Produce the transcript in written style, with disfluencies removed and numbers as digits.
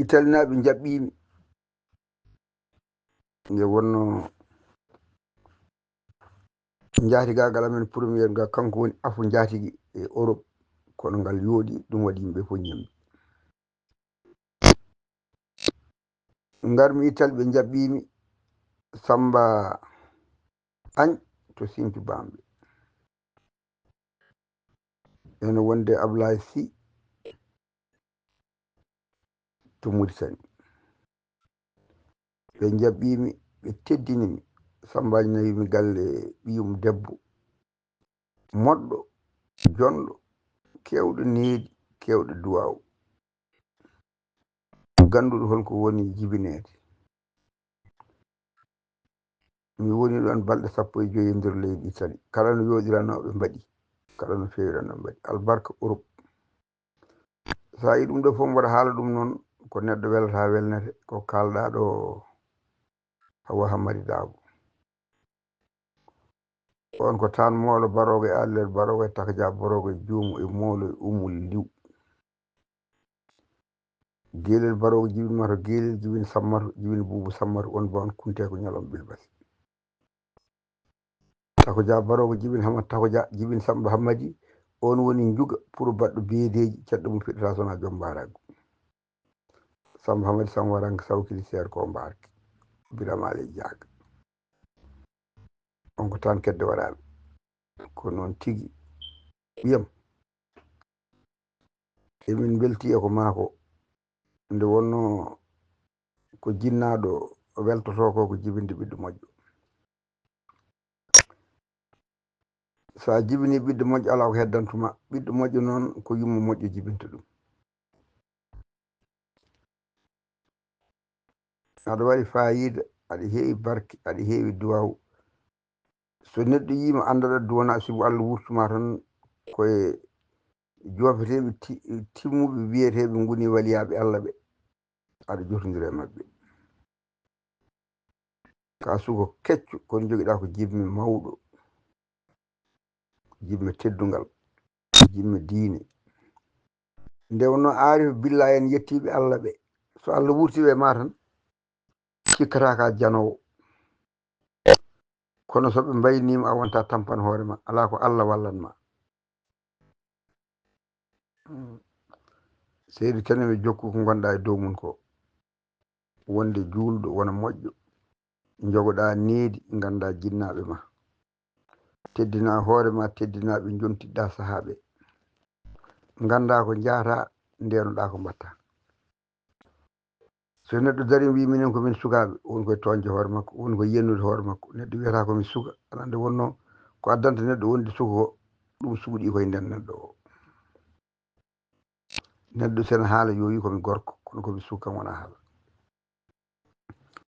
italinaɓe jaɓɓimi nde wonno jaatigagal amen premier ga kanko woni afu jaatigui e Europe kono ngal yooɗi ɗum waɗi yimɓe fof ñambi garmi Italie ɓe jaɓɓimi Samba Agne to Sinthiou Bamɓe ene wonde Ablaye Sy to Mauritanie ɓe jaɓɓimi ɓe teddinimi Samba Agne nawimi galle ɓiyum debbo moɗɗo jonɗo kewɗo needi kewɗo duwawu ganduɗo holko woni jibinede mi woni ɗon balɗe 15 nder leydi Italie kala no yoɗiranoɓe mbaɗi kala no fewiranoɓe mbaɗi albarka Europe sa yi ɗum ɗo fof mbaɗa haala ɗum noon ko neɗɗo welata welnete ko kalɗa ɗo Hawa Hammadi Dabo on ko tan Molo Barogo e Allel Barogo e Takadia Barogo e Joomu e Molo e Ummul Liw Guelel Barogo jibin mato Guelel jibin Sammata jibin Boubou Sammata on bon kunte ko ñalom Bilbasi Takadia Barogo jibin Hamad Takadia jibin Samba Hammadi on woni juga pour baɗɗo beedeji cadɗo mum fiɗata sona joom mbarago Samba Hammadi Samba waranka sawkili seer ko mbarki Biramale Diaga on ko tan kedde waɗaɓe ko noon tigui ɓiyam emin belti e ko mako nde wonno ko jinnaɗo weltoto ko jibinde ɓiɗɗo moƴƴo sa jibini ɓiɗɗo moƴƴo ala ko heddantuma ɓiɗɗo moƴƴo noon ko yummo moƴƴo jibinta ɗum aɗa waɗi fayida aɗa heewi barke aɗa heewi duwawu so neɗɗo yima andaɗa duwana sibu Allah wurtuma tan koye jofeteɓe timmuɓe wiyeteɓe goni waliyaɓe Allah ɓe aɗa jotodira e mabɓe ka suko kecco kono joguiɗa ko jibmi mawɗo jibmi teddugal jibmi diine nde wonno Arif Billah en yettiɓe Allah ɓe so Allah wurtiɓe ma tan cikkata ka janowo kono soɓe mbaynima a wonta tampan hoorema ala ko Allah wallanma seydi Kane mi jokku ko gonɗa e dow mum ko wonde julɗo wona moƴƴo jogoɗa needi ganda jinnaɓe ma teddina hoorema teddinaɓe jontiɗɗa sahaɓe ganda ko jaata ndenoɗa ko mbatta so neɗɗo dari wi minen komin sukaɓe woni koye toñde hoore makko woni koye yennude hoore makko neɗɗo wiyata komi suka aɗa andi wonno ko addanta neɗɗo wonde suka ko ɗum suuɗi koye nden neɗɗo o neɗɗo sene haala yo wi komi gorko kono komi suka kam wona haala